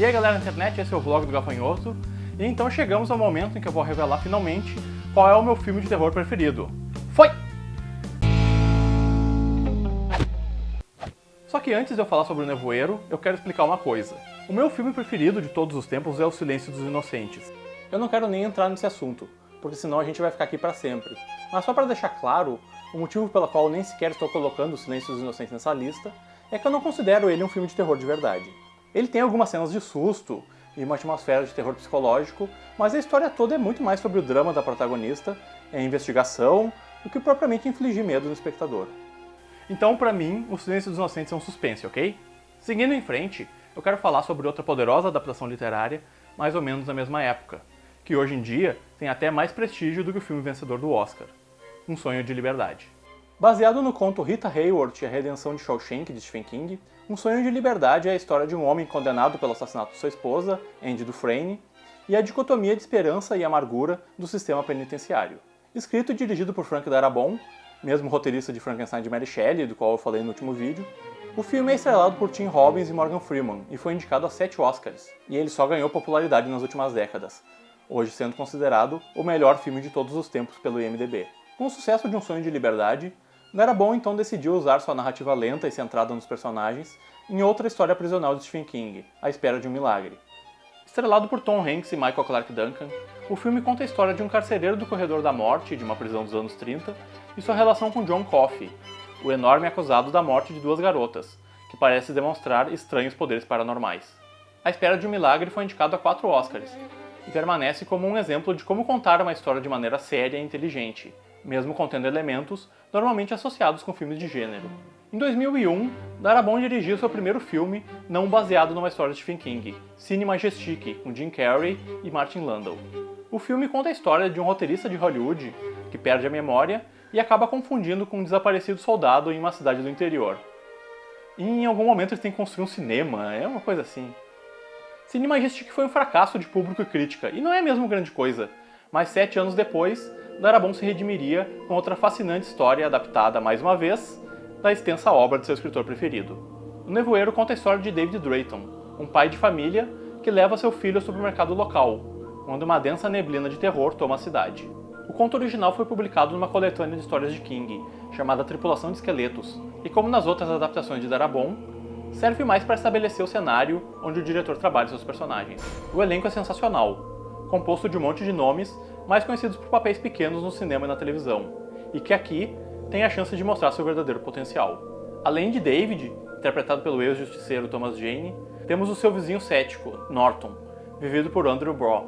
E aí galera da internet, esse é o vlog do Gafanhoto, e então chegamos ao momento em que eu vou revelar finalmente qual é o meu filme de terror preferido. Foi! Só que antes de eu falar sobre o Nevoeiro, eu quero explicar uma coisa. O meu filme preferido de todos os tempos é O Silêncio dos Inocentes. Eu não quero nem entrar nesse assunto, porque senão a gente vai ficar aqui pra sempre. Mas só pra deixar claro, o motivo pelo qual eu nem sequer estou colocando O Silêncio dos Inocentes nessa lista é que eu não considero ele um filme de terror de verdade. Ele tem algumas cenas de susto e uma atmosfera de terror psicológico, mas a história toda é muito mais sobre o drama da protagonista, a investigação, do que propriamente infligir medo no espectador. Então, pra mim, O Silêncio dos Inocentes é um suspense, ok? Seguindo em frente, eu quero falar sobre outra poderosa adaptação literária, mais ou menos na mesma época, que hoje em dia tem até mais prestígio do que o filme vencedor do Oscar, Um Sonho de Liberdade. Baseado no conto Rita Hayworth e a Redenção de Shawshank, de Stephen King, Um Sonho de Liberdade é a história de um homem condenado pelo assassinato de sua esposa, Andy Dufresne, e a dicotomia de esperança e amargura do sistema penitenciário. Escrito e dirigido por Frank Darabont, mesmo roteirista de Frankenstein de Mary Shelley, do qual eu falei no último vídeo, o filme é estrelado por Tim Robbins e Morgan Freeman e foi indicado a 7 Oscars, e ele só ganhou popularidade nas últimas décadas, hoje sendo considerado o melhor filme de todos os tempos pelo IMDb. Com o sucesso de Um Sonho de Liberdade, Darabont então decidiu usar sua narrativa lenta e centrada nos personagens em outra história prisional de Stephen King, A Espera de um Milagre. Estrelado por Tom Hanks e Michael Clarke Duncan, o filme conta a história de um carcereiro do corredor da morte de uma prisão dos anos 30 e sua relação com John Coffey, o enorme acusado da morte de 2 garotas, que parece demonstrar estranhos poderes paranormais. A Espera de um Milagre foi indicado a 4 Oscars e permanece como um exemplo de como contar uma história de maneira séria e inteligente, mesmo contendo elementos normalmente associados com filmes de gênero. Em 2001, Darabont dirigiu seu primeiro filme não baseado numa história de Stephen King, Cine Majestic, com Jim Carrey e Martin Landau. O filme conta a história de um roteirista de Hollywood que perde a memória e acaba confundindo com um desaparecido soldado em uma cidade do interior. E em algum momento eles têm que construir um cinema, é uma coisa assim. Cine Majestic foi um fracasso de público e crítica, e não é mesmo grande coisa, mas 7 anos depois, Darabont se redimiria com outra fascinante história adaptada, mais uma vez, da extensa obra de seu escritor preferido. O Nevoeiro conta a história de David Drayton, um pai de família que leva seu filho ao supermercado local, onde uma densa neblina de terror toma a cidade. O conto original foi publicado numa coletânea de histórias de King, chamada Tripulação de Esqueletos, e como nas outras adaptações de Darabont, serve mais para estabelecer o cenário onde o diretor trabalha seus personagens. O elenco é sensacional, composto de um monte de nomes mais conhecidos por papéis pequenos no cinema e na televisão, e que aqui tem a chance de mostrar seu verdadeiro potencial. Além de David, interpretado pelo ex-justiceiro Thomas Jane, temos o seu vizinho cético, Norton, vivido por Andrew Braugh,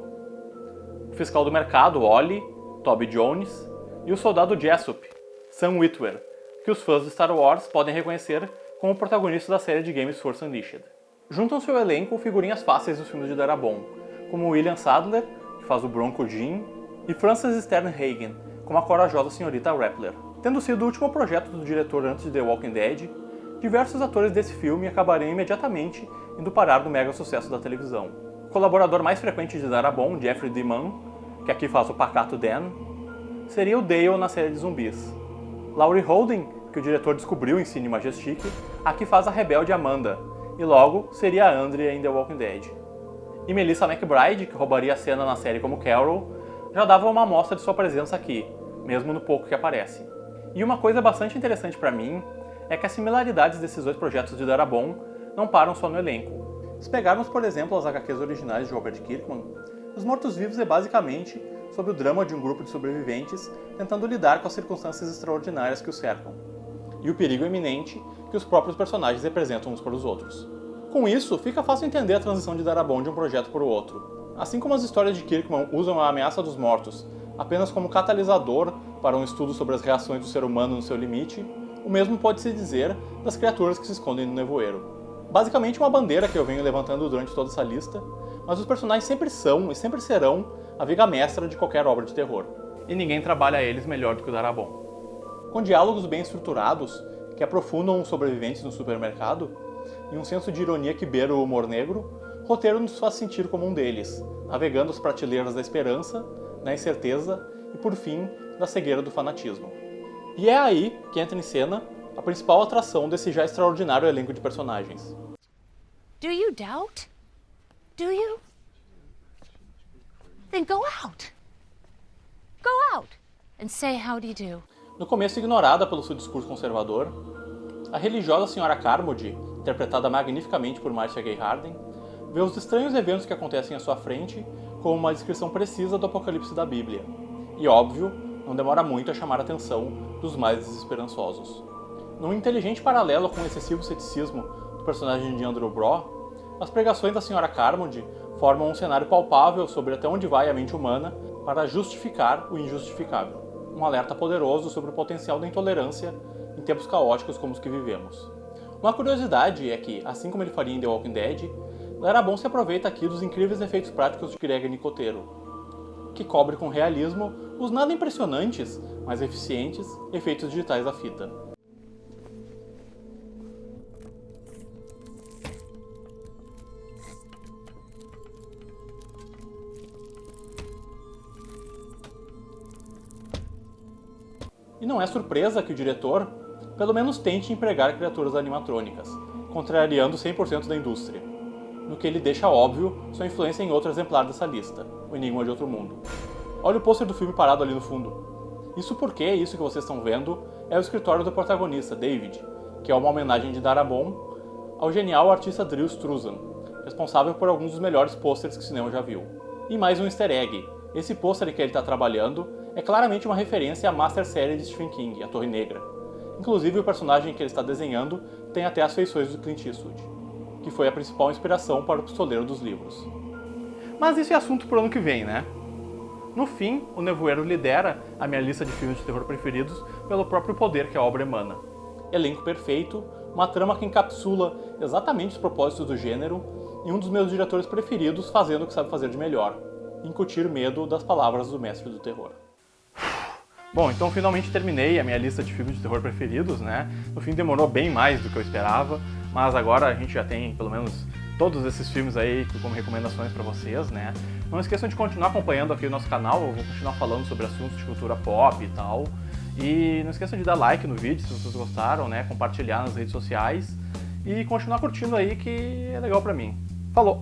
o fiscal do mercado, Ollie, Toby Jones, e o soldado Jessup, Sam Witwer, que os fãs de Star Wars podem reconhecer como o protagonista da série de games Force Unleashed. Juntam-se ao elenco figurinhas fáceis dos filmes de Darabont, como William Sadler, que faz o Bronco Jim, e Frances Sternhagen, como a corajosa senhorita Rappler. Tendo sido o último projeto do diretor antes de The Walking Dead, diversos atores desse filme acabariam imediatamente indo parar no mega sucesso da televisão. O colaborador mais frequente de Darabont, Jeffrey D. Mann, que aqui faz o pacato Dan, seria o Dale na série de zumbis. Laurie Holden, que o diretor descobriu em Cine Majestic, aqui faz a rebelde Amanda, e logo seria a Andrea em The Walking Dead. E Melissa McBride, que roubaria a cena na série como Carol, já dava uma amostra de sua presença aqui, mesmo no pouco que aparece. E uma coisa bastante interessante pra mim é que as similaridades desses dois projetos de Darabont não param só no elenco. Se pegarmos, por exemplo, as HQs originais de Robert Kirkman, Os Mortos-Vivos é basicamente sobre o drama de um grupo de sobreviventes tentando lidar com as circunstâncias extraordinárias que os cercam, e o perigo iminente que os próprios personagens representam uns para os outros. Com isso, fica fácil entender a transição de Darabont de um projeto para o outro. Assim como as histórias de Kirkman usam a ameaça dos mortos apenas como catalisador para um estudo sobre as reações do ser humano no seu limite, o mesmo pode-se dizer das criaturas que se escondem no nevoeiro. Basicamente uma bandeira que eu venho levantando durante toda essa lista, mas os personagens sempre são e sempre serão a viga mestra de qualquer obra de terror. E ninguém trabalha eles melhor do que o Darabont. Com diálogos bem estruturados, que aprofundam os sobreviventes no supermercado, e um senso de ironia que beira o humor negro, o roteiro nos faz sentir como um deles, navegando as prateleiras da esperança, da incerteza e, por fim, da cegueira do fanatismo. E é aí que entra em cena a principal atração desse já extraordinário elenco de personagens. Do you doubt? Do you? Then go out. Go out and say how do you do. No começo ignorada pelo seu discurso conservador, a religiosa Sra. Carmody, interpretada magnificamente por Marcia Gay Harden, vê os estranhos eventos que acontecem à sua frente como uma descrição precisa do apocalipse da Bíblia. E, óbvio, não demora muito a chamar a atenção dos mais desesperançosos. Num inteligente paralelo com o excessivo ceticismo do personagem de Andrew Braw, as pregações da Sra. Carmody formam um cenário palpável sobre até onde vai a mente humana para justificar o injustificável. Um alerta poderoso sobre o potencial da intolerância em tempos caóticos como os que vivemos. Uma curiosidade é que, assim como ele faria em The Walking Dead, Darabont se aproveita aqui dos incríveis efeitos práticos de Greg Nicotero, que cobre com realismo os nada impressionantes, mas eficientes, efeitos digitais da fita. E não é surpresa que o diretor, pelo menos tente empregar criaturas animatrônicas, contrariando 100% da indústria, no que ele deixa óbvio sua influência em outro exemplar dessa lista, O Enigma de Outro Mundo. Olha o pôster do filme parado ali no fundo. Isso porque isso que vocês estão vendo é o escritório do protagonista, David, que é uma homenagem de Darabont ao genial artista Drew Struzan, responsável por alguns dos melhores pôsteres que o cinema já viu. E mais um easter egg. Esse pôster que ele está trabalhando é claramente uma referência à master série de Stephen King, A Torre Negra. Inclusive, o personagem que ele está desenhando tem até as feições do Clint Eastwood, que foi a principal inspiração para o pistoleiro dos livros. Mas isso é assunto para o ano que vem, né? No fim, O Nevoeiro lidera a minha lista de filmes de terror preferidos pelo próprio poder que a obra emana. Elenco perfeito, uma trama que encapsula exatamente os propósitos do gênero e um dos meus diretores preferidos fazendo o que sabe fazer de melhor, incutir medo das palavras do mestre do terror. Bom, então finalmente terminei a minha lista de filmes de terror preferidos, né? No fim demorou bem mais do que eu esperava, mas agora a gente já tem pelo menos todos esses filmes aí como recomendações para vocês, né? Não esqueçam de continuar acompanhando aqui o nosso canal, eu vou continuar falando sobre assuntos de cultura pop e tal. E não esqueçam de dar like no vídeo se vocês gostaram, né? Compartilhar nas redes sociais e continuar curtindo aí que é legal pra mim. Falou!